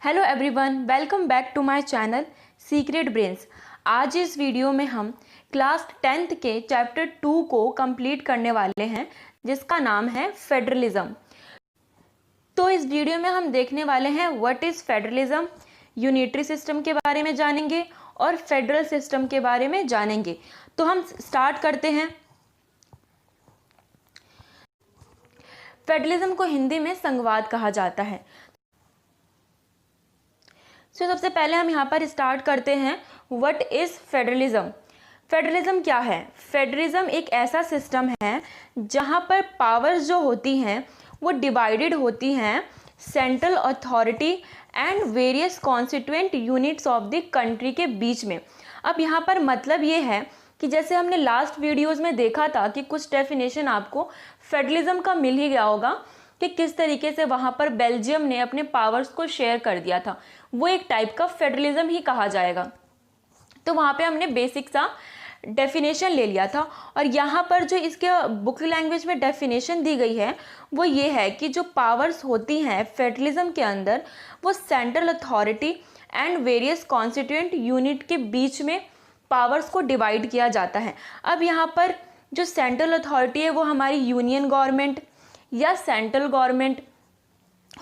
Hello everyone, welcome back to my channel Secret Brains. आज इस video में हम क्लास 10th के चैप्टर 2 को कंप्लीट करने वाले हैं, जिसका नाम है फेडरलिज्म। तो इस वीडियो में हम देखने वाले हैं what is federalism, unitary system के बारे में जानेंगे और फेडरल सिस्टम के बारे में जानेंगे। तो हम स्टार्ट करते हैं। फेडरलिज्म को हिंदी में संघवाद कहा जाता है। सबसे पहले हम यहाँ पर स्टार्ट करते हैं व्हाट इज़ फेडरलिज्म। फेडरलिज्म क्या है? फेडरलिज्म एक ऐसा सिस्टम है जहाँ पर पावर्स जो होती हैं वो डिवाइडेड होती हैं central authority and various constituent units of the country के बीच में। अब यहाँ पर मतलब ये है कि जैसे हमने लास्ट वीडियोज़ में देखा था कि कुछ डेफिनेशन आपको फेडरलिज्म का मिल ही गया होगा कि किस तरीके से वहाँ पर बेल्जियम ने अपने पावर्स को शेयर कर दिया था, वो एक टाइप का फेडरलिज्म ही कहा जाएगा। तो वहाँ पे हमने बेसिक सा डेफिनेशन ले लिया था और यहाँ पर जो इसके बुक लैंग्वेज में डेफिनेशन दी गई है वो ये है कि जो पावर्स होती हैं फेडरलिज्म के अंदर वो central authority and various constituent unit के बीच में पावर्स को डिवाइड किया जाता है। अब यहाँ पर जो सेंट्रल अथॉरिटी है वो हमारी यूनियन गवर्नमेंट या सेंट्रल गवर्नमेंट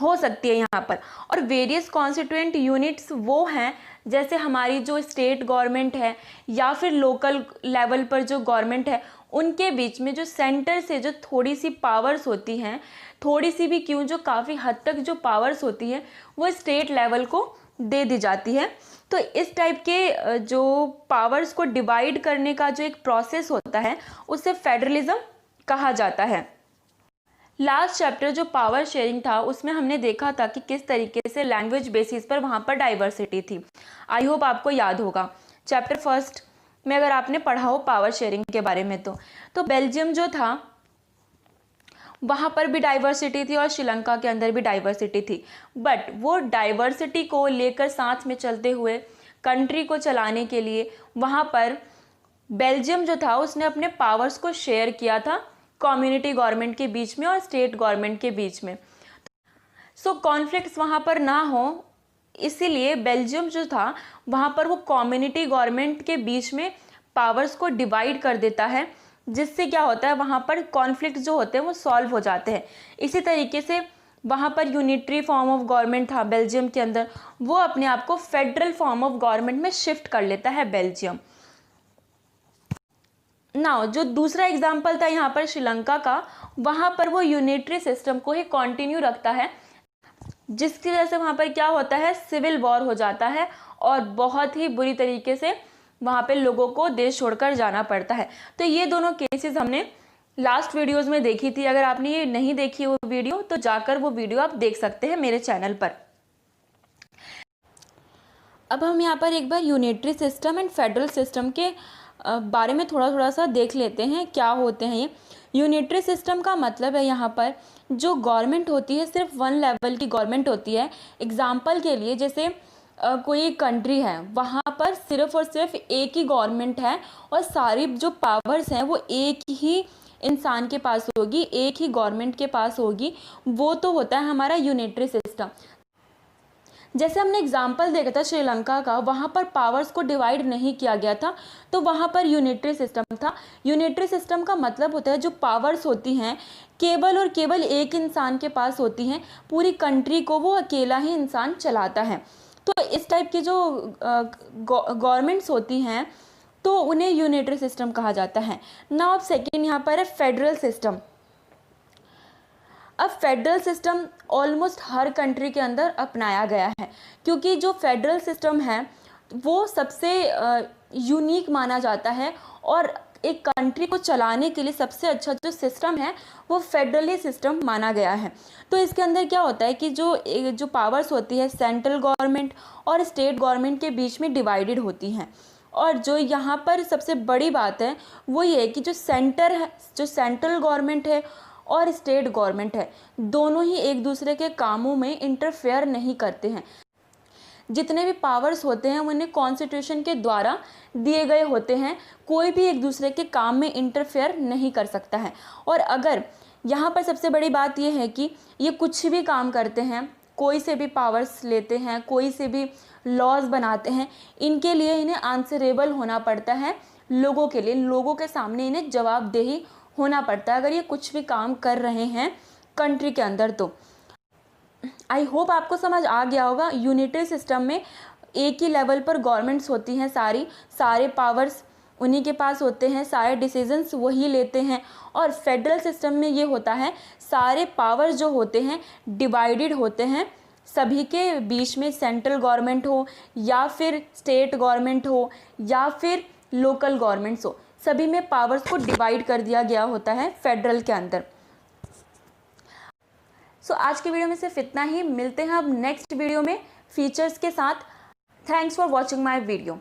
हो सकती है यहाँ पर, और वेरियस कॉन्स्टिट्यूएंट यूनिट्स वो हैं जैसे हमारी जो स्टेट गवर्नमेंट है या फिर लोकल लेवल पर जो गवर्नमेंट है, उनके बीच में जो सेंटर से जो थोड़ी सी पावर्स होती हैं, थोड़ी सी भी क्यों, जो काफ़ी हद तक जो पावर्स होती है वो स्टेट लेवल को दे दी जाती है। तो इस टाइप के जो पावर्स को डिवाइड करने का जो एक प्रोसेस होता है उसे फेडरलिज्म कहा जाता है। लास्ट चैप्टर जो पावर शेयरिंग था उसमें हमने देखा था कि किस तरीके से लैंग्वेज बेसिस पर वहाँ पर डाइवर्सिटी थी। आई होप आपको याद होगा चैप्टर फर्स्ट में अगर आपने पढ़ा हो पावर शेयरिंग के बारे में। तो बेल्जियम जो था वहाँ पर भी डाइवर्सिटी थी और श्रीलंका के अंदर भी डाइवर्सिटी थी, बट वो डाइवर्सिटी को लेकर साथ में चलते हुए कंट्री को चलाने के लिए वहाँ पर बेल्जियम जो था उसने अपने पावर्स को शेयर किया था कम्युनिटी गवर्नमेंट के बीच में और स्टेट गवर्नमेंट के बीच में। सो कॉन्फ्लिक्ट्स वहाँ पर ना हो, इसीलिए बेल्जियम जो था वहाँ पर वो कम्युनिटी गवर्नमेंट के बीच में पावर्स को डिवाइड कर देता है, जिससे क्या होता है वहाँ पर कॉन्फ्लिक्ट जो होते हैं वो सॉल्व हो जाते हैं। इसी तरीके से वहाँ पर यूनिटरी फॉर्म ऑफ गवर्नमेंट था बेल्जियम के अंदर, वो अपने आप को फेडरल फॉर्म ऑफ गवर्नमेंट में शिफ्ट कर लेता है बेल्जियम। नाउ जो दूसरा एग्जाम्पल था यहाँ पर श्रीलंका का, वहाँ पर वो यूनिटरी सिस्टम को ही कंटिन्यू रखता है, जिसकी वजह से वहाँ पर क्या होता है, सिविल वॉर हो जाता है और बहुत ही बुरी तरीके से वहाँ पे लोगों को देश छोड़कर जाना पड़ता है। तो ये दोनों केसेस हमने लास्ट वीडियोस में देखी थी। अगर आपने ये नहीं देखी वो वीडियो तो जाकर वो वीडियो आप देख सकते हैं मेरे चैनल पर। अब हम यहाँ पर एक बार unitary system and federal system के बारे में थोड़ा सा देख लेते हैं क्या होते हैं ये। यूनिटरी सिस्टम का मतलब है यहाँ पर जो गवर्नमेंट होती है सिर्फ वन लेवल की गवर्नमेंट होती है। एग्जाम्पल के लिए जैसे कोई कंट्री है, वहाँ पर सिर्फ और सिर्फ एक ही गवर्नमेंट है और सारी जो पावर्स हैं वो एक ही इंसान के पास होगी, एक ही गवर्नमेंट के पास होगी। वो तो होता है हमारा यूनिटरी सिस्टम। जैसे हमने एग्जाम्पल देखा था श्रीलंका का, वहाँ पर पावर्स को डिवाइड नहीं किया गया था, तो वहाँ पर यूनिटरी सिस्टम था। यूनिटरी सिस्टम का मतलब होता है जो पावर्स होती हैं केवल और केवल एक इंसान के पास होती हैं, पूरी कंट्री को वो अकेला ही इंसान चलाता है। तो इस टाइप की जो गवर्नमेंट्स होती हैं तो उन्हें यूनिटरी सिस्टम कहा जाता है। नाउ अब सेकेंड यहाँ पर है फेडरल सिस्टम। अब फेडरल सिस्टम ऑलमोस्ट हर कंट्री के अंदर अपनाया गया है, क्योंकि जो फेडरल सिस्टम है वो सबसे यूनिक माना जाता है और एक कंट्री को चलाने के लिए सबसे अच्छा जो सिस्टम है वो फेडरली सिस्टम माना गया है। तो इसके अंदर क्या होता है कि जो पावर्स होती है सेंट्रल गवर्नमेंट और स्टेट गवर्नमेंट के बीच में डिवाइडेड होती हैं। और जो यहाँ पर सबसे बड़ी बात है वो ये है कि जो सेंट्रल गवर्नमेंट है और स्टेट गवर्नमेंट है, दोनों ही एक दूसरे के कामों में इंटरफेयर नहीं करते हैं। जितने भी पावर्स होते हैं उन्हें कॉन्स्टिट्यूशन के द्वारा दिए गए होते हैं, कोई भी एक दूसरे के काम में इंटरफेयर नहीं कर सकता है। और अगर यहाँ पर सबसे बड़ी बात यह है कि ये कुछ भी काम करते हैं, कोई से भी पावर्स लेते हैं, कोई से भी लॉज बनाते हैं, इनके लिए इन्हें आंसरेबल होना पड़ता है लोगों के लिए, लोगों के सामने इन्हें जवाबदेही होना पड़ता है अगर ये कुछ भी काम कर रहे हैं कंट्री के अंदर। तो आई होप आपको समझ आ गया होगा। यूनिटरी सिस्टम में एक ही लेवल पर गवर्नमेंट्स होती हैं, सारे पावर्स उन्हीं के पास होते हैं, सारे डिसीजंस वही लेते हैं। और फेडरल सिस्टम में ये होता है सारे पावर्स जो होते हैं डिवाइडेड होते हैं, सभी के बीच में सेंट्रल गवर्नमेंट हो या फिर स्टेट गवर्नमेंट हो या फिर लोकल गवर्नमेंट्स हो, सभी में पावर्स को डिवाइड कर दिया गया होता है फेडरल के अंदर। सो आज के वीडियो में सिर्फ इतना ही, मिलते हैं अब नेक्स्ट वीडियो में फीचर्स के साथ। Thanks for watching my video.